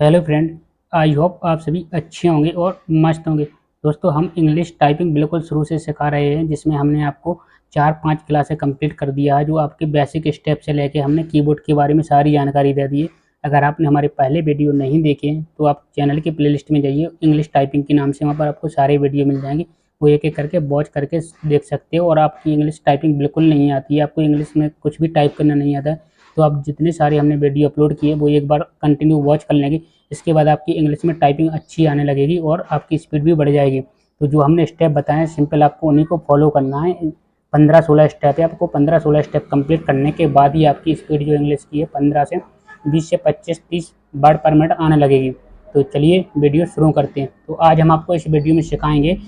Hello friend. I hope आप सभी अच्छे होंगे और मस्त होंगे। दोस्तों, हम इंग्लिश टाइपिंग बिल्कुल शुरू से सिखा रहे हैं, जिसमें हमने आपको 4-5 क्लासें कंप्लीट कर दिया है, जो आपके बेसिक स्टेप से लेके हमने कीबोर्ड के बारे में सारी जानकारी दे दी है। अगर आपने हमारे पहले वीडियो नहीं देखे हैं तो आप चैनल की प्लेलिस्ट में जाइए, इंग्लिश टाइपिंग के नाम से, वहाँ पर आपको सारे वीडियो मिल जाएंगे। वो एक एक करके वॉच करके देख सकते हो। और आपकी इंग्लिश टाइपिंग बिल्कुल नहीं आती है, आपको इंग्लिश में कुछ भी टाइप करना नहीं आता है, तो आप जितने सारे हमने वीडियो अपलोड किए वो एक बार कंटिन्यू वॉच कर लेंगे। इसके बाद आपकी इंग्लिश में टाइपिंग अच्छी आने लगेगी और आपकी स्पीड भी बढ़ जाएगी। तो जो हमने स्टेप बताए हैं, सिंपल आपको उन्हीं को फॉलो करना है। 15-16 स्टेप है, आपको 15-16 स्टेप कंप्लीट करने के बाद ही आपकी स्पीड जो इंग्लिश की है 15 से 20 से 25-30 वर्ड पर मिनट आने लगेगी। तो चलिए वीडियो शुरू करते हैं। तो आज हम आपको इस वीडियो में सिखाएंगे,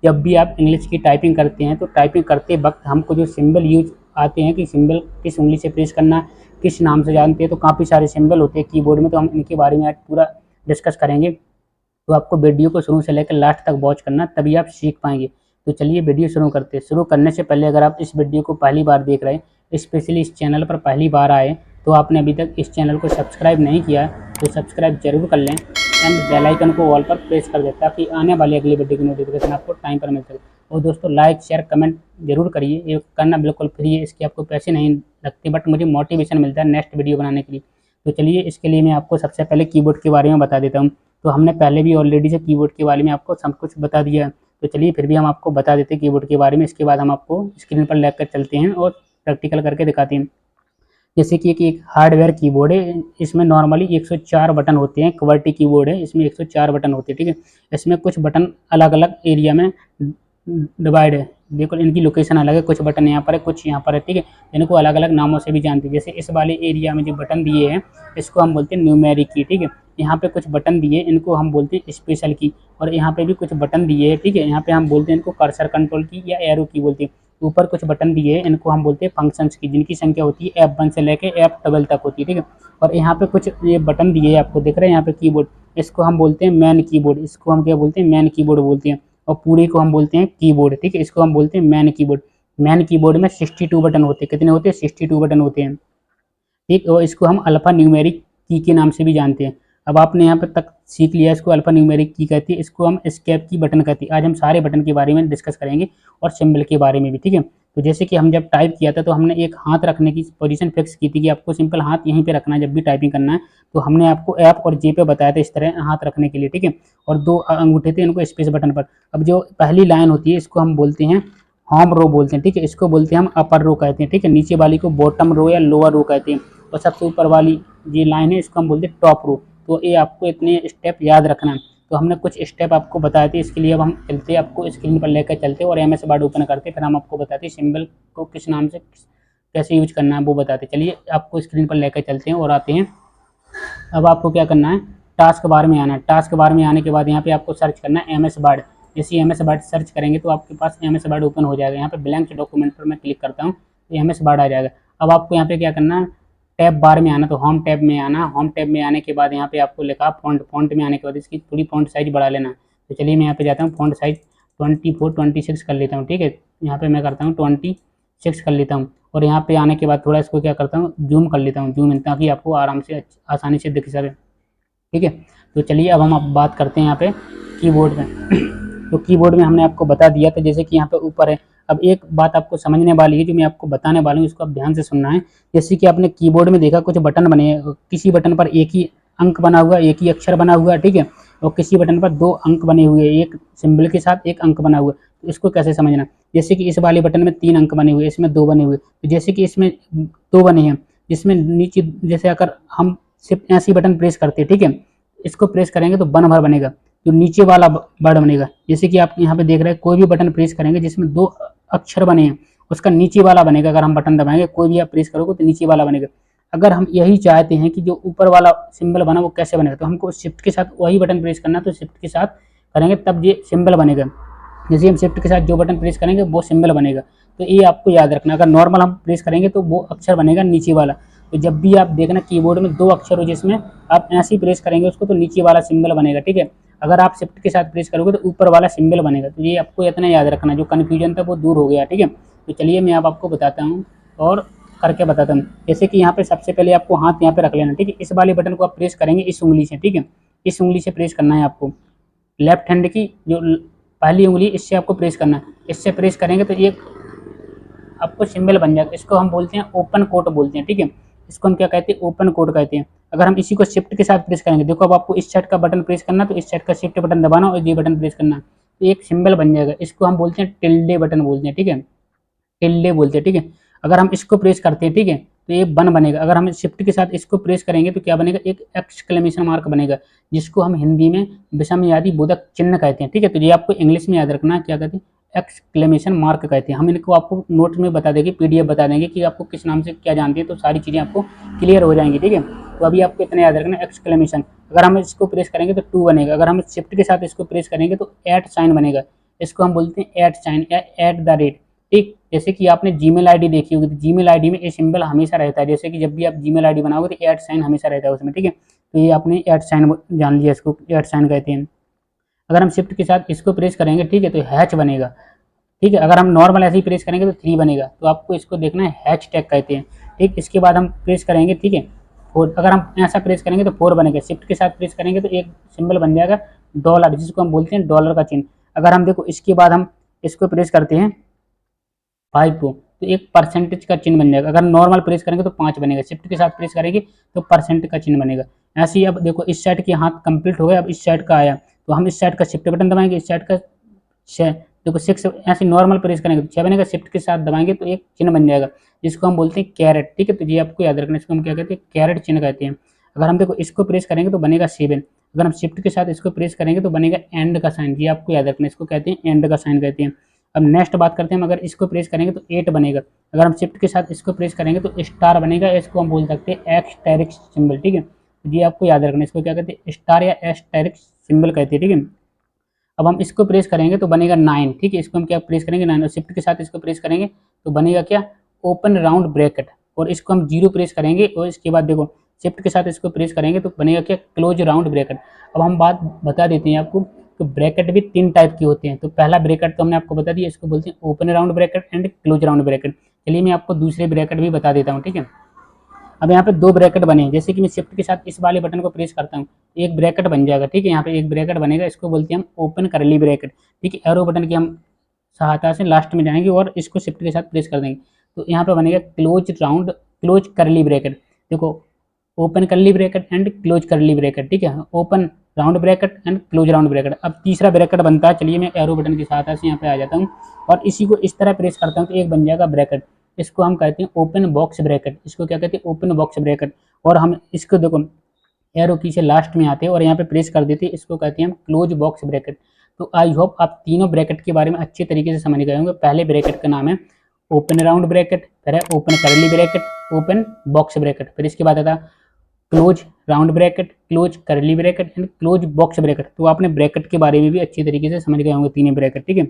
जब भी आप इंग्लिश की टाइपिंग करते हैं तो टाइपिंग करते वक्त हमको जो सिंबल यूज आते हैं कि सिंबल किस उंगली से प्रेस करना, किस नाम से जानते हैं, तो काफ़ी सारे सिंबल होते हैं कीबोर्ड में, तो हम इनके बारे में आज पूरा डिस्कस करेंगे। तो आपको वीडियो को शुरू से लेकर लास्ट तक वॉच करना, तभी आप सीख पाएंगे। तो चलिए वीडियो शुरू करते हैं। शुरू करने से पहले अगर आप इस वीडियो को पहली बार देख रहे हैं, स्पेशली इस चैनल पर पहली बार आए, तो आपने अभी तक इस चैनल को सब्सक्राइब नहीं किया है तो सब्सक्राइब जरूर कर लें एंड बेल आइकन को ऑल पर प्रेस कर दें, ताकि आने वाली अगली वीडियो की नोटिफिकेशन आपको टाइम पर मिल सके। और दोस्तों, लाइक शेयर कमेंट जरूर करिए, ये करना बिल्कुल फ्री है, इसके आपको पैसे नहीं लगते, बट मुझे मोटिवेशन मिलता है नेक्स्ट वीडियो बनाने के लिए। तो चलिए, इसके लिए मैं आपको सबसे पहले कीबोर्ड के बारे में बता देता हूँ। तो हमने पहले भी ऑलरेडी से कीबोर्ड के बारे में आपको सब कुछ बता दिया है, तो चलिए फिर भी हम आपको बता देते हैं कीबोर्ड के बारे में। इसके बाद हम आपको स्क्रीन पर लेकर चलते हैं और प्रैक्टिकल करके दिखाते हैं। जैसे कि एक हार्डवेयर कीबोर्ड है, इसमें नॉर्मली 104 बटन होते हैं। क्वर्टी कीबोर्ड है, इसमें 104 बटन होते हैं, ठीक है। इसमें कुछ बटन अलग अलग एरिया में डिवाइड है, देखो इनकी लोकेशन अलग है, कुछ बटन यहाँ पर है, कुछ यहाँ पर है, ठीक है। इनको अलग अलग नामों से भी जानते हैं। जैसे इस वाले एरिया में जो बटन दिए हैं, इसको हम बोलते हैं न्यूमेरिक की, ठीक है। यहाँ पे कुछ बटन दिए, इनको हम बोलते हैं स्पेशल की। और यहाँ पे भी कुछ बटन दिए हैं, ठीक है। यहाँ पे हम बोलते हैं इनको कर्सर कंट्रोल की या एरो की बोलते हैं। ऊपर कुछ बटन दिए हैं, इनको हम बोलते हैं फंक्शंस की, जिनकी संख्या होती है F1 से लेके F12 तक होती है, ठीक है। और यहाँ पे कुछ ये बटन दिए हैं, आपको दिख रहे हैं यहाँ पे कीबोर्ड, इसको हम बोलते हैं मैन कीबोर्ड। इसको हम क्या बोलते हैं? मैन कीबोर्ड बोलते हैं। और पूरे को हम बोलते हैं कीबोर्ड, ठीक है। इसको हम बोलते हैं मैन कीबोर्ड। मैन कीबोर्ड में 62 बटन होते हैं। कितने होते हैं? 62 बटन होते हैं, ठीक। और इसको हम अल्फा न्यूमेरिक की के नाम से भी जानते हैं। अब आपने यहाँ पर तक सीख लिया, इसको अल्फा न्यूमेरिक की कहती है, इसको हम एस्केप की बटन कहती है। आज हम सारे बटन के बारे में डिस्कस करेंगे और सिंबल के बारे में भी, ठीक है। तो जैसे कि हम जब टाइप किया था तो हमने एक हाथ रखने की पोजीशन फिक्स की थी कि आपको सिंपल हाथ यहीं पे रखना है जब भी टाइपिंग करना है। तो हमने आपको एफ और जे पे बताया था इस तरह हाथ रखने के लिए, ठीक है। और दो अंगूठे थे, इनको स्पेस बटन पर। अब जो पहली लाइन होती है, इसको हम बोलते हैं होम रो बोलते हैं, ठीक है। इसको बोलते हैं हम अपर रो कहते हैं, ठीक है। नीचे वाली को बॉटम रो या लोअर रो कहते हैं। और सबसे ऊपर वाली ये लाइन है, इसको हम बोलते हैं टॉप रो। तो ये आपको इतने स्टेप याद रखना है। तो हमने कुछ स्टेप आपको बताए थे, इसके लिए अब हम चलते हैं, आपको स्क्रीन पर लेकर चलते हैं और MS वर्ड ओपन करते हैं, फिर हम आपको बताते हैं सिंबल को किस नाम से कैसे यूज करना है वो बताते हैं। चलिए आपको स्क्रीन पर लेकर चलते हैं और आते हैं। अब आपको क्या करना है? टास्क बार में आना है। टास्क बार में आने के बाद यहाँ पे आपको सर्च करना है MS वर्ड। जैसे MS वर्ड सर्च करेंगे तो आपके पास MS वर्ड ओपन हो जाएगा। यहाँ पे ब्लैंक डॉक्यूमेंट पर मैं क्लिक करता हूँ तो MS वर्ड आ जाएगा। अब आपको यहाँ पे क्या करना है? टैब बार में आना, तो होम टैब में आना। होम टैब में आने के बाद यहाँ पे आपको लिखा फॉन्ट। फॉन्ट में आने के बाद इसकी थोड़ी फॉन्ट साइज बढ़ा लेना। तो चलिए मैं यहाँ पे जाता हूँ, फॉन्ट साइज 24-26 कर लेता हूँ, ठीक है। यहाँ पे मैं करता हूँ 26 कर लेता हूँ। और यहाँ पे आने के बाद थोड़ा इसको क्या करता हूँ, जूम कर लेता हूँ, जूम इन, ताकि आपको आराम से आसानी से दिख सके, ठीक है। तो चलिए अब हम बात करते हैं यहाँ पे कीबोर्ड में। तो कीबोर्ड में हमने आपको बता दिया था, जैसे कि यहाँ पे ऊपर है। अब एक बात आपको समझने वाली है जो मैं आपको बताने वाला हूँ, इसको आप ध्यान से सुनना है। जैसे कि आपने कीबोर्ड में देखा कुछ बटन बने हैं, किसी बटन पर एक ही अंक बना हुआ, एक ही अक्षर बना हुआ, ठीक है। और किसी बटन पर 2 अंक बने हुए, एक सिंबल के साथ 1 अंक बना हुआ। तो इसको कैसे समझना? जैसे कि इस वाले बटन में 3 अंक बने हुए, इसमें 2 बने हुए। तो जैसे कि इसमें 2 बने हैं, जिसमें नीचे जैसे अगर हम सिर्फ ऐसी बटन प्रेस करते हैं, ठीक है, इसको प्रेस करेंगे तो 1 भर बनेगा, जो नीचे वाला वर्ड बनेगा। जैसे कि आप यहाँ पे देख रहे हैं, कोई भी बटन प्रेस करेंगे जिसमें 2 अक्षर बने हैं, उसका नीचे वाला बनेगा। अगर हम बटन दबाएंगे, कोई भी आप प्रेस करोगे तो नीचे वाला बनेगा। अगर हम यही चाहते हैं कि जो ऊपर वाला सिंबल बना वो कैसे बनेगा, तो हमको शिफ्ट के साथ वही बटन प्रेस करना है। तो शिफ्ट के साथ करेंगे तब ये सिंबल बनेगा। जैसे हम शिफ्ट के साथ जो बटन प्रेस करेंगे वो सिंबल बनेगा। तो ये आपको याद रखना। अगर नॉर्मल हम प्रेस करेंगे तो वो अक्षर बनेगा नीचे वाला। तो जब भी आप देखना कीबोर्ड में 2 अक्षर हो जिसमें आप ऐसे ही प्रेस करेंगे उसको, तो नीचे वाला सिंबल बनेगा, ठीक है। अगर आप शिफ्ट के साथ प्रेस करोगे तो ऊपर वाला सिंबल बनेगा। तो ये आपको इतना याद रखना, जो कन्फ्यूजन था वो दूर हो गया, ठीक है। तो चलिए मैं अब आपको बताता हूँ और करके बताता हूँ। जैसे कि यहाँ पे सबसे पहले आपको हाथ यहाँ पे रख लेना, ठीक है। इस वाले बटन को आप प्रेस करेंगे इस उंगली से, ठीक है। इस उंगली से प्रेस करना है आपको, लेफ्ट हैंड की जो पहली उंगली, इससे आपको प्रेस करना है। इससे प्रेस करेंगे तो ये आपको सिंबल बन जाएगा। इसको हम बोलते हैं ओपन कोड बोलते हैं, ठीक है। इसको हम क्या कहते हैं, ओपन कोड कहते हैं। अगर हम इसी को शिफ्ट के साथ प्रेस करेंगे, देखो अब आपको इस साइड का बटन प्रेस करना, तो इस साइड का शिफ्ट बटन दबाना और ये बटन प्रेस करना, तो एक सिंबल बन जाएगा। इसको हम बोलते हैं टिल्डे बटन बोलते हैं, ठीक है। टिल्डे बोलते हैं, ठीक है। अगर हम इसको प्रेस करते हैं, ठीक है, तो ये वन बनेगा। अगर हम शिफ्ट के साथ इसको प्रेस करेंगे तो क्या बनेगा, एक एक्सक्लेमेशन मार्क बनेगा, जिसको हम हिंदी में विषमयादि बोधक चिन्ह कहते हैं, ठीक है। तो ये आपको इंग्लिश में याद रखना है, क्या कहते हैं, एक्सक्लेमेशन मार्क कहते हैं। हम इनको आपको नोट में बता देंगे, पीडीएफ बता देंगे कि आपको किस नाम से क्या जानते हैं, तो सारी चीज़ें आपको क्लियर हो जाएंगी, ठीक है। तो अभी आपको इतना याद रखना, एक्सक्लेमेशन। अगर हम इसको प्रेस करेंगे तो 2 बनेगा। अगर हम शिफ्ट के साथ इसको प्रेस करेंगे तो ऐट साइन बनेगा। इसको हम बोलते हैं ऐट साइन या ऐट द रेट, ठीक। जैसे कि आपने जीमेल आईडी देखी होगी, तो जीमेल आईडी में ये सिंबल हमेशा रहता है। जैसे कि जब भी आप जीमेल आईडी बनाओगे तो ऐट साइन हमेशा रहता है उसमें, ठीक है। तो ये आपने ऐट साइन जान लिया, इसको ऐट साइन कहते हैं। अगर हम शिफ्ट के साथ इसको प्रेस करेंगे, ठीक है, तो हैच बनेगा, ठीक है। अगर हम नॉर्मल ऐसे ही प्रेस करेंगे तो 3 बनेगा। तो आपको इसको देखना है, हैच टैग कहते हैं, ठीक। इसके बाद हम प्रेस करेंगे, ठीक है, 4। अगर हम ऐसा प्रेस करेंगे तो 4 बनेगा। शिफ्ट के साथ प्रेस करेंगे तो एक सिंबल बन जाएगा डॉलर, जिसको हम बोलते हैं डॉलर का चिन्ह। अगर हम देखो इसके बाद हम इसको प्रेस करते हैं 5 को, तो एक परसेंटेज का चिन्ह बन जाएगा। अगर नॉर्मल प्रेस करेंगे तो 5 बनेगा। शिफ्ट के साथ प्रेस करेंगे तो परसेंट का चिन्ह बनेगा। ऐसे ही अब देखो इस साइड के हाथ कंप्लीट हो गया, अब इस साइड का आया, तो हम इस साइड का शिफ्ट बटन दबाएंगे, इस साइड का 6, देखो 6 ऐसे नॉर्मल प्रेस करेंगे तो 6 बनेगा। शिफ्ट के साथ दबाएंगे तो एक चिन्ह बन जाएगा, जिसको हम बोलते हैं कैरेट, ठीक है। तो ये आपको याद रखना, इसको हम क्या कहते हैं, कैरेट चिन्ह कहते हैं। अगर हम देखो इसको प्रेस करेंगे तो बनेगा 7। अगर हम शिफ्ट के साथ इसको प्रेस करेंगे तो बनेगा एंड का साइन, ये आपको याद रखना, इसको कहते हैं एंड का साइन कहते हैं। अब नेक्स्ट बात करते हैं हम, अगर इसको प्रेस करेंगे तो 8 बनेगा। अगर हम शिफ्ट के साथ इसको प्रेस करेंगे तो स्टार बनेगा, इसको हम बोल सकते हैं एक्सटेरिक्स सिंबल, ठीक है। ये आपको याद रखना, इसको क्या कहते हैं, स्टार या एस्टेरिक्स सिंबल कहते हैं, ठीक है। अब हम इसको प्रेस करेंगे तो बनेगा 9, ठीक है। इसको हम क्या प्रेस करेंगे 9, और शिफ्ट के साथ इसको प्रेस करेंगे तो बनेगा क्या, ओपन राउंड ब्रैकेट। और इसको हम 0 प्रेस करेंगे और इसके बाद देखो शिफ्ट के साथ इसको प्रेस करेंगे तो बनेगा क्या, क्लोज राउंड ब्रैकेट। अब हम बात बता देते हैं आपको, तो ब्रैकेट भी 3 टाइप के होते हैं। तो पहला ब्रैकेट तो हमने आपको बता दिया, इसको बोलते हैं open round bracket and close round bracket. चलिए मैं आपको दूसरे ब्रैकेट भी बता देता हूँ, ठीक है। अब यहाँ पे 2 ब्रैकेट बने हैं। जैसे कि मैं शिफ्ट के साथ इस वाले बटन को प्रेस करता हूँ, एक ब्रैकेट बन जाएगा, ठीक है। यहाँ पे एक ब्रैकेट बनेगा, इसको बोलते हैं हम ओपन करली ब्रैकेट, ठीक है। एरो बटन की हम सहायता से लास्ट में जाएंगे और इसको शिफ्ट के साथ प्रेस कर देंगे, तो यहाँ पे बनेगा क्लोज करली ब्रैकेट। देखो ओपन करली ब्रैकेट एंड क्लोज करली ब्रैकेट, ठीक है। Open round bracket and close round bracket. अब तीसरा ब्रैकेट बनता है, चलिए मैं एरो बटन की सहायता से यहाँ पे आ जाता हूँ और इसी को इस तरह प्रेस करता हूँ तो एक बन जाएगा ब्रैकेट। इसको हम कहते हैं ओपन बॉक्स ब्रैकेट। इसको क्या कहते हैं, ओपन बॉक्स ब्रैकेट। और हम इसको देखो एरो की से लास्ट में आते हैं और यहाँ पे प्रेस कर देते हैं, इसको कहते हैं हम क्लोज बॉक्स ब्रैकेट। तो आई होप आप तीनों ब्रैकेट के बारे में अच्छे तरीके से समझ गए होंगे। पहले ब्रैकेट का नाम है ओपन राउंड ब्रैकेट, फिर है ओपन करली ब्रैकेट, ओपन बॉक्स ब्रैकेट, फिर इसके बाद आता क्लोज राउंड ब्रैकेट, क्लोज करली bracket and close box bracket. तो आपने ब्रैकेट के बारे में भी अच्छी तरीके से समझ गए होंगे, तीनों ब्रैकेट, ठीक है।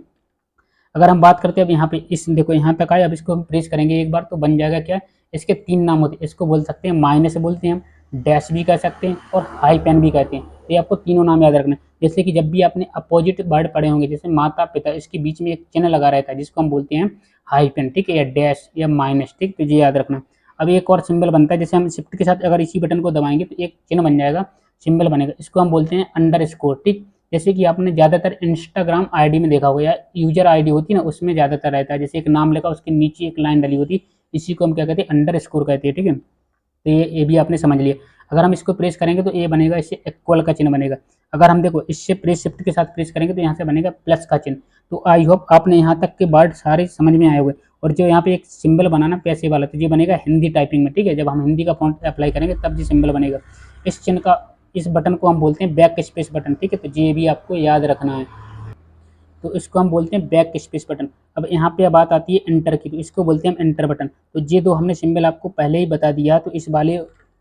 अगर हम बात करते हैं अब यहाँ पे इस देखो यहाँ तक आए, अब इसको हम प्रेस करेंगे एक बार तो बन जाएगा क्या, इसके 3 नाम होते हैं। इसको बोल सकते हैं माइनस बोलते हैं हम, डैश भी कह सकते हैं और हाई पेन भी कहते हैं। तो ये आपको तीनों नाम याद रखना है। जैसे कि जब भी आपने अपोजिट वर्ड पढ़े होंगे, जैसे माता पिता, इसके बीच में एक चिन्ह लगा रहता है जिसको हम बोलते हैं हाई पेन, ठीक है, या डैश या माइनस, ठीक। तो ये याद रखना। अब एक और सिंबल बनता है, जैसे हम शिफ्ट के साथ अगर इसी बटन को दबाएंगे तो एक चिन्ह बन जाएगा, सिंबल बनेगा, इसको हम बोलते हैं अंडरस्कोर, ठीक। जैसे कि आपने ज़्यादातर इंस्टाग्राम आईडी में देखा होगा या यूजर आईडी होती है ना, उसमें ज़्यादातर रहता है, जैसे एक नाम लिखा उसके नीचे एक लाइन डली होती है, इसी को हम क्या कहते हैं, अंडरस्कोर कहते हैं, ठीक है। तो ये भी आपने समझ लिया। अगर हम इसको प्रेस करेंगे तो ये बनेगा, इससे इक्वल का चिन्ह बनेगा। अगर हम देखो इससे प्रेस शिफ्ट के साथ प्रेस करेंगे तो यहाँ से बनेगा प्लस का चिन्ह। तो आई होप आपने यहाँ तक के वर्ड सारे समझ में आए हुए। और जो यहाँ पे एक सिंबल बनाना पैसे वाला, तो ये बनेगा हिंदी टाइपिंग में, ठीक है। जब हम हिंदी का फॉन्ट अप्लाई करेंगे तब ये सिंबल बनेगा। इस चिन्ह का, इस बटन को हम बोलते हैं बैक स्पेस बटन, ठीक है। तो ये भी आपको याद रखना है। तो इसको हम बोलते हैं बैक स्पेस बटन। अब यहाँ पे बात आती है एंटर की, तो इसको बोलते हैं हम एंटर बटन। तो ये 2 हमने सिंबल आपको पहले ही बता दिया, तो इस वाले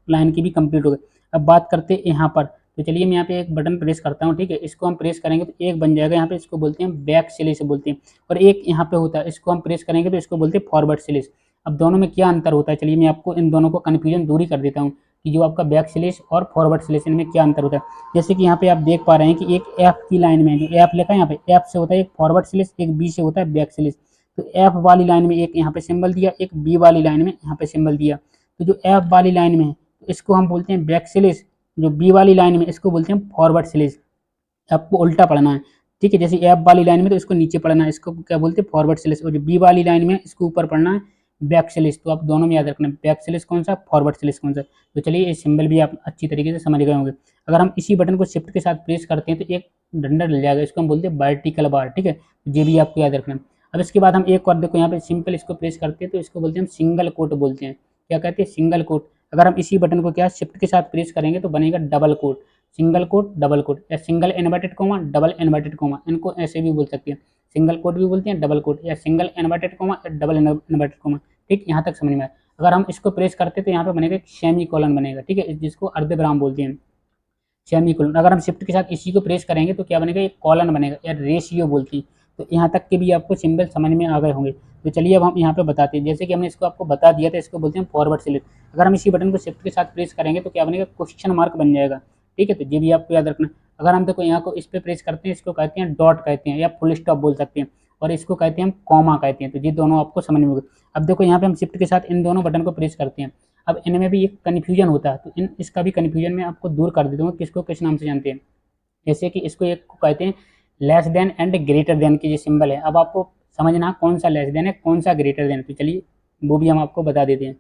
लाइन की भी कंप्लीट हो गई। अब बात करते हैं यहाँ पर, तो चलिए मैं यहाँ पे एक बटन प्रेस करता हूँ, ठीक है। इसको हम प्रेस करेंगे तो एक बन जाएगा यहाँ पे, इसको बोलते हैं बैक स्लैश बोलते हैं। और एक यहाँ पे होता है, इसको हम प्रेस करेंगे तो इसको बोलते हैं फॉरवर्ड स्लैश। अब दोनों में क्या अंतर होता है, चलिए मैं आपको इन दोनों को कन्फ्यूजन दूरी कर देता हूँ कि जो आपका बैक स्लैश और फॉरवर्ड स्लैश, इनमें क्या अंतर होता है। जैसे कि यहाँ पे आप देख पा रहे हैं कि एक एफ की लाइन में जो एफ लिखा है यहाँ पे, एफ से होता है एक फॉरवर्ड स्लैश, एक बी से होता है बैक स्लैश। तो एफ वाली लाइन में एक यहाँ पे सिंबल दिया, एक बी वाली लाइन में यहाँ पे सिंबल दिया। तो जो एफ वाली लाइन में है तो इसको हम बोलते हैं बैक स्लैश, जो बी वाली लाइन में इसको बोलते हैं फॉरवर्ड स्लैश। आपको उल्टा पढ़ना है, ठीक है। जैसे एफ वाली लाइन में तो इसको नीचे पढ़ना है, इसको क्या बोलते हैं फॉरवर्ड स्लैश, और जो बी वाली लाइन में इसको ऊपर पढ़ना है बैक स्लैश। तो आप दोनों में याद रखना बैक स्लैश कौन सा, फॉरवर्ड स्लैश कौन सा। तो चलिए ये सिंबल भी आप अच्छी तरीके से समझ गए होंगे। अगर हम इसी बटन को शिफ्ट के साथ प्रेस करते हैं तो एक डंडा डल जाएगा, इसको हम बोलते हैं वर्टिकल बार, ठीक है। ये भी आपको याद रखना है। अब इसके बाद हम एक और देखो यहाँ पे सिंपल इसको प्रेस करते हैं तो इसको बोलते हैं हम सिंगल कोट बोलते हैं। क्या कहते हैं, सिंगल कोट। अगर हम इसी बटन को क्या शिफ्ट के साथ प्रेस करेंगे तो बनेगा double quote, single quote double quote, या single inverted comma double inverted comma, इनको ऐसे भी बोल सकते हैं। सिंगल कोट भी बोलते हैं, डबल कोट, या सिंगल इन्वर्टेड कोमा या डबल इन्वर्टेड कोमा, ठीक। यहाँ तक समझ में आया। अगर हम इसको प्रेस करते तो यहाँ पे बनेगा एक सेमी कोलन बनेगा, ठीक है, जिसको अर्धविराम बोलते हैं, सेमी कोलन। अगर हम शिफ्ट के साथ इसी को प्रेस करेंगे तो क्या बनेगा, एक कॉलन बनेगा, या रेशियो बोलती है। तो यहाँ तक के भी आपको सिंबल समझ में आ गए होंगे। तो चलिए अब हम यहाँ पे बताते हैं, जैसे कि हमने इसको आपको बता दिया था, इसको बोलते हैं फॉरवर्ड स्लैश। अगर हम इसी बटन को शिफ्ट के साथ प्रेस करेंगे तो क्या बनेगा, क्वेश्चन मार्क बन जाएगा, ठीक है। तो ये भी आपको याद रखना। अगर हम देखो यहाँ को इस पर प्रेस करते हैं, इसको कहते हैं डॉट कहते हैं, या फुल स्टॉप बोल सकते हैं, और इसको कहते हैं हम कॉमा कहते हैं। तो ये दोनों आपको समझ में होगा। अब देखो यहाँ पे हम शिफ्ट के साथ इन दोनों बटन को प्रेस करते हैं। अब इनमें भी एक कन्फ्यूजन होता है, तो इसका भी कन्फ्यूजन मैं आपको दूर कर देता हूँ, किसको किस नाम से जानते हैं। जैसे कि इसको एक को कहते हैं less than and greater than की जो सिंबल है। अब आपको समझना कौन सा लेस देन है, कौन सा ग्रेटर देन है। तो चलिए वो भी हम आपको बता देते हैं।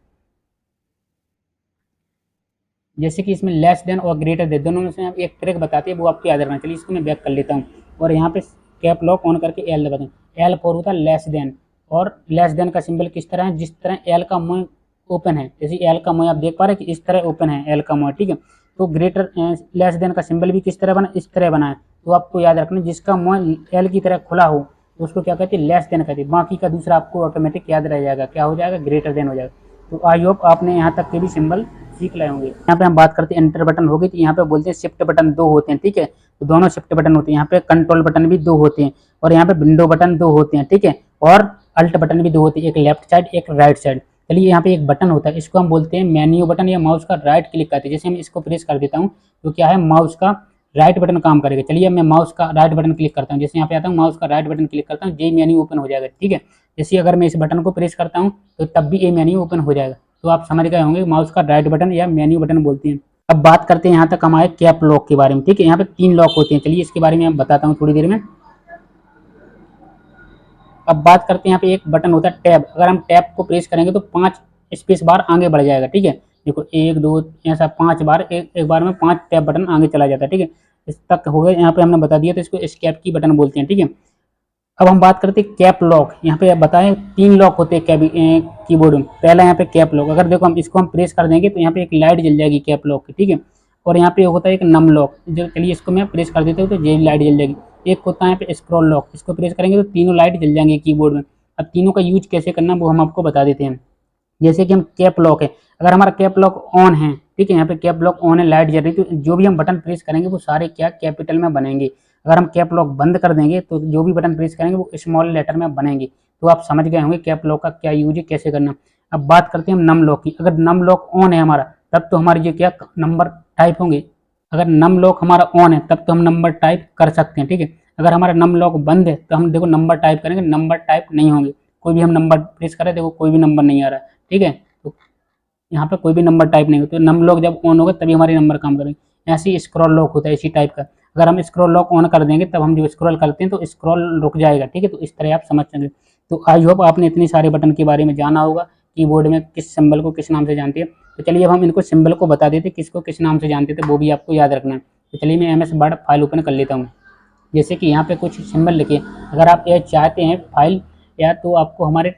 जैसे कि इसमें लेस देन और ग्रेटर देन दोनों में से हम एक ट्रिक बताते हैं, वो आपको याद रखना। चलिए इसको मैं बैक कर लेता हूँ और यहाँ पे कैप लॉक ऑन करके एल दबाता हूँ। एल फॉर होता है लेस देन, और लेस देन का सिंबल किस तरह है, जिस तरह एल का मुंह ओपन है, जैसे एल का मुंह आप देख पा रहे हैं कि इस तरह ओपन है एल का मुंह, ठीक है। तो ग्रेटर लेस देन का सिंबल भी किस तरह बना, इस तरह बना है। तो आपको याद रखना, जिसका मुंह एल की तरह खुला हो तो उसको क्या कहते हैं, लेस देन कहते हैं। बाकी का दूसरा आपको ऑटोमेटिक याद रह जाएगा, क्या हो जाएगा, ग्रेटर देन हो जाएगा। तो आई होप आपने यहाँ तक के भी सिंबल सीख लाए होंगे। यहाँ पे हम बात करते हैं एंटर बटन हो गई, तो यहाँ पे बोलते हैं शिफ्ट बटन 2 होते हैं, ठीक है। तो दोनों शिफ्ट बटन होते हैं। यहाँ पे कंट्रोल बटन भी 2 होते हैं, और यहाँ पे विंडो बटन 2 होते हैं, ठीक है। और अल्ट बटन भी 2 होते हैं, एक लेफ्ट साइड एक राइट साइड। चलिए यहाँ पे एक बटन होता है, इसको हम बोलते हैं मेन्यू बटन, या माउस का राइट क्लिक करते हैं। जैसे हम इसको प्रेस कर देता हूँ तो क्या है, माउस का राइट बटन काम करेगा। चलिए मैं माउस का राइट बटन क्लिक करता हूँ, जैसे यहाँ पे आता हूँ माउस का राइट बटन क्लिक करता हूँ, ये मेन्यू ओपन हो जाएगा, ठीक है। जैसे अगर मैं इस बटन को प्रेस करता हूँ तो तब भी ये मेन्यू ओपन हो जाएगा। तो आप समझ गए होंगे माउस का राइट बटन या मेन्यू बटन बोलते हैं। अब बात करते हैं यहाँ तक हमारे कैप लॉक के बारे में, ठीक है। यहाँ पे 3 लॉक होते हैं, चलिए इसके बारे में मैं बताता हूँ थोड़ी देर में। अब बात करते हैं यहाँ पे एक बटन होता है टैब। अगर हम टैब को प्रेस करेंगे तो 5 स्पेस बार आगे बढ़ जाएगा, ठीक है। देखो 1 2 ऐसा 5 बार, एक बार में 5 टैब बटन आगे चला जाता है, ठीक है। इस तक हो गया, यहाँ पे हमने बता दिया, तो इसको एस्केप की बटन बोलते हैं, ठीक है। अब हम बात करते हैं कैप लॉक। यहाँ पे बताएं 3 लॉक होते हैं कीबोर्ड में। पहला यहाँ पे कैप लॉक, अगर देखो हम इसको हम प्रेस कर देंगे तो यहाँ पे एक लाइट जल जाएगी कैप लॉक की, ठीक है। और यहाँ पे होता है एक नम लॉक, जो चलिए इसको मैं प्रेस कर देता हूँ तो ये लाइट जल जाएगी। एक होता है यहाँ पे स्क्रॉल लॉक, इसको प्रेस करेंगे तो तीनों लाइट जल जाएंगे कीबोर्ड में। अब तीनों का यूज कैसे करना वो हम आपको बता देते हैं। जैसे कि हम कैप लॉक है, अगर हमारा कैप लॉक ऑन है, ठीक है, यहाँ पे कैप लॉक ऑन है, लाइट जल रही, तो जो भी हम बटन प्रेस करेंगे वो सारे क्या कैपिटल में बनेंगे। अगर हम कैप लॉक बंद कर देंगे तो जो भी बटन प्रेस करेंगे वो स्मॉल लेटर में बनेंगे। तो आप समझ गए होंगे कैप लॉक का क्या यूज है, कैसे करना। अब बात करते हैं हम नम लॉक की। अगर नम लॉक ऑन है हमारा तब तो हमारे ये क्या नंबर टाइप होंगे। अगर नम लॉक हमारा ऑन है तब तो हम नंबर टाइप कर सकते हैं, ठीक है। अगर हमारा नम लॉक बंद है तो हम देखो नंबर टाइप करेंगे, नंबर टाइप नहीं होंगे। कोई भी हम नंबर प्रेस करें देखो कोई भी नंबर नहीं आ रहा है, ठीक है। तो यहाँ पे कोई भी नंबर टाइप नहीं होता। तो नम लॉक जब ऑन होगा तभी हमारे नंबर काम करेंगे। ऐसे ही स्क्रॉल लॉक होता है इसी टाइप का। अगर हम स्क्रॉल लॉक ऑन कर देंगे तब हम जो स्क्रॉल करते हैं तो स्क्रॉल रुक जाएगा, ठीक है। तो इस तरह आप समझ सकते हैं। तो आई होप आपने इतने सारे बटन के बारे में जाना होगा, कीबोर्ड में किस सिंबल को किस नाम से जानते हैं। तो चलिए अब हम इनको सिंबल को बता देते किसको किस नाम से जानते थे, वो भी आपको याद रखना है। तो चलिए मैं MS वर्ड फाइल ओपन कर लेता हूँ। जैसे कि यहाँ पे कुछ सिंबल लिखे, अगर आप ये चाहते हैं फाइल या तो आपको हमारे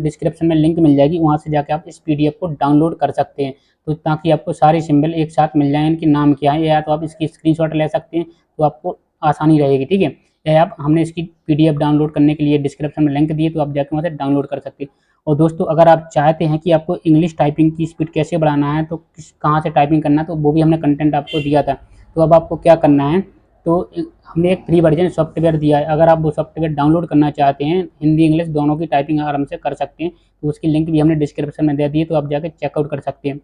डिस्क्रिप्शन में लिंक मिल जाएगी, वहाँ से जाकर आप इस PDF को डाउनलोड कर सकते हैं। तो ताकि आपको सारे सिंबल एक साथ मिल जाएं, इनके नाम क्या है, या तो आप इसकी स्क्रीनशॉट ले सकते हैं तो आपको आसानी रहेगी, ठीक है। या आप हमने इसकी PDF डाउनलोड करने के लिए डिस्क्रिप्शन में लिंक दिए, तो आप जाकर वहाँ से डाउनलोड कर सकते हैं। और दोस्तों अगर आप चाहते हैं कि आपको इंग्लिश टाइपिंग की स्पीड कैसे बढ़ाना है, तो कहाँ से टाइपिंग करना है, तो वो भी हमने कंटेंट आपको दिया था। तो अब आपको क्या करना है, तो हमने एक फ्री वर्जन सॉफ्टवेयर दिया है। अगर आप वो सॉफ्टवेयर डाउनलोड करना चाहते हैं, हिंदी इंग्लिश दोनों की टाइपिंग आराम से कर सकते हैं, तो उसकी लिंक भी हमने डिस्क्रिप्शन में दे दी है, तो आप जाकर चेकआउट कर सकते हैं।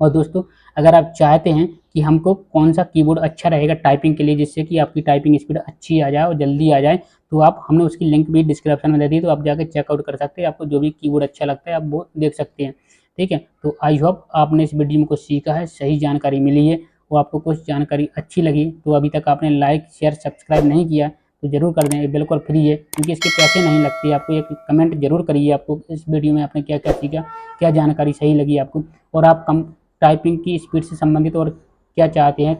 और दोस्तों अगर आप चाहते हैं कि हमको कौन सा कीबोर्ड अच्छा रहेगा टाइपिंग के लिए, जिससे कि आपकी टाइपिंग स्पीड अच्छी आ जाए और जल्दी आ जाए, तो आप हमने उसकी लिंक भी डिस्क्रिप्शन में दे दी, तो आप जाके चेकआउट कर सकते हैं। आपको जो भी कीबोर्ड अच्छा लगता है आप वो देख सकते हैं। ठीक है, तो आई होप आपने इस वीडियो में कुछ सीखा है, सही जानकारी मिली है, वो आपको कुछ जानकारी अच्छी लगी तो अभी तक आपने लाइक शेयर सब्सक्राइब नहीं किया तो जरूर कर दें, ये बिल्कुल फ्री है क्योंकि इसके पैसे नहीं लगते। आपको एक कमेंट जरूर करिए आपको इस वीडियो में आपने क्या क्या सीखा, क्या जानकारी सही लगी आपको, और आप कम टाइपिंग की स्पीड से संबंधित और क्या चाहते हैं,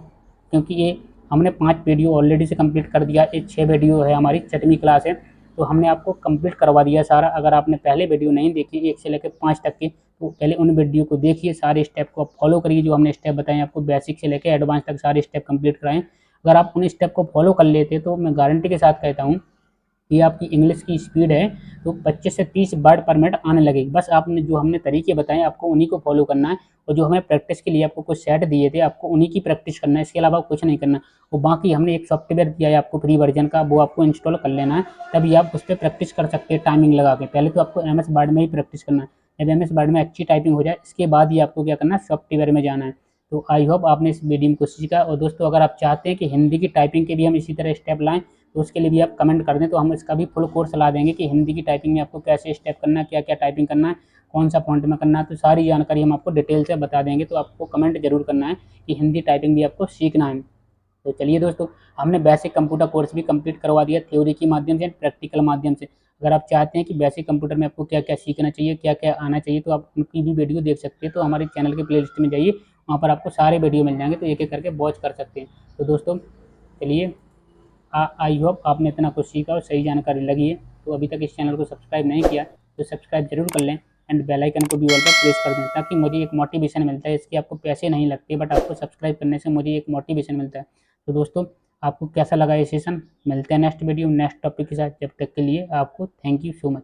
क्योंकि ये हमने 5 वीडियो ऑलरेडी से कंप्लीट कर दिया, ये 6 वीडियो है हमारी 6वीं क्लास है, तो हमने आपको कंप्लीट करवा दिया सारा। अगर आपने पहले वीडियो नहीं देखी 1 से लेकर 5 तक के, तो पहले उन वीडियो को देखिए, सारे स्टेप को आप फॉलो करिए, जो हमने स्टेप बताए आपको बेसिक से लेकर एडवांस तक सारे स्टेप कंप्लीट कराएं। अगर आप उन स्टेप को फॉलो कर लेते तो मैं गारंटी के साथ कहता हूँ कि आपकी इंग्लिश की स्पीड है तो 25 से 30 वर्ड पर मिनट आने लगेगी। बस आपने जो हमने तरीके बताए आपको उन्हीं को फॉलो करना है, और जो हमें प्रैक्टिस के लिए आपको कुछ सेट दिए थे आपको उन्हीं की प्रैक्टिस करना है, इसके अलावा कुछ नहीं करना। और बाकी हमने एक सॉफ्टवेयर दिया है आपको फ्री वर्जन का, वो आपको इंस्टॉल कर लेना है, तभी आप उस पर प्रैक्टिस कर सकते हैं टाइमिंग लगा के। पहले तो आपको MS वर्ड में ही प्रैक्टिस करना है, जब MS वर्ड में अच्छी टाइपिंग हो जाए इसके बाद ही आपको क्या करना है, सॉफ्टवेयर में जाना है। तो आई होप आपने इस वीडियो में कुछ सीखा। और दोस्तों अगर आप चाहते हैं कि हिंदी की टाइपिंग के भी हम इसी तरह स्टेप लाएं तो उसके लिए भी आप कमेंट कर दें, तो हम इसका भी फुल कोर्स ला देंगे कि हिंदी की टाइपिंग में आपको कैसे स्टेप करना है, क्या क्या टाइपिंग करना है, कौन सा फॉन्ट में करना है, तो सारी जानकारी हम आपको डिटेल से बता देंगे। तो आपको कमेंट जरूर करना है कि हिंदी टाइपिंग भी आपको सीखना है। तो चलिए दोस्तों, हमने बेसिक कंप्यूटर कोर्स भी कंप्लीट करवा दिया थ्योरी के माध्यम से, प्रैक्टिकल माध्यम से। अगर आप चाहते हैं कि बेसिक कंप्यूटर में आपको क्या क्या सीखना चाहिए, क्या क्या आना चाहिए, तो आप उनकी भी वीडियो देख सकते हैं। तो हमारे चैनल के प्लेलिस्ट में जाइए, वहाँ पर आपको सारे वीडियो मिल जाएंगे, तो एक एक करके वॉच कर सकते हैं। तो दोस्तों चलिए, आई होप आपने इतना कुछ सीखा और सही जानकारी लगी है। तो अभी तक इस चैनल को सब्सक्राइब नहीं किया तो सब्सक्राइब जरूर कर लें, एंड बेल आइकन को भी ऑल पर प्रेस कर दें, ताकि मुझे एक मोटिवेशन मिलता है। इसके आपको पैसे नहीं लगते, बट आपको सब्सक्राइब करने से मुझे एक मोटिवेशन मिलता है। तो दोस्तों आपको कैसा लगा ये सेशन, मिलते हैं नेक्स्ट वीडियो नेक्स्ट टॉपिक के साथ। जब तक के लिए आपको थैंक यू सो मच।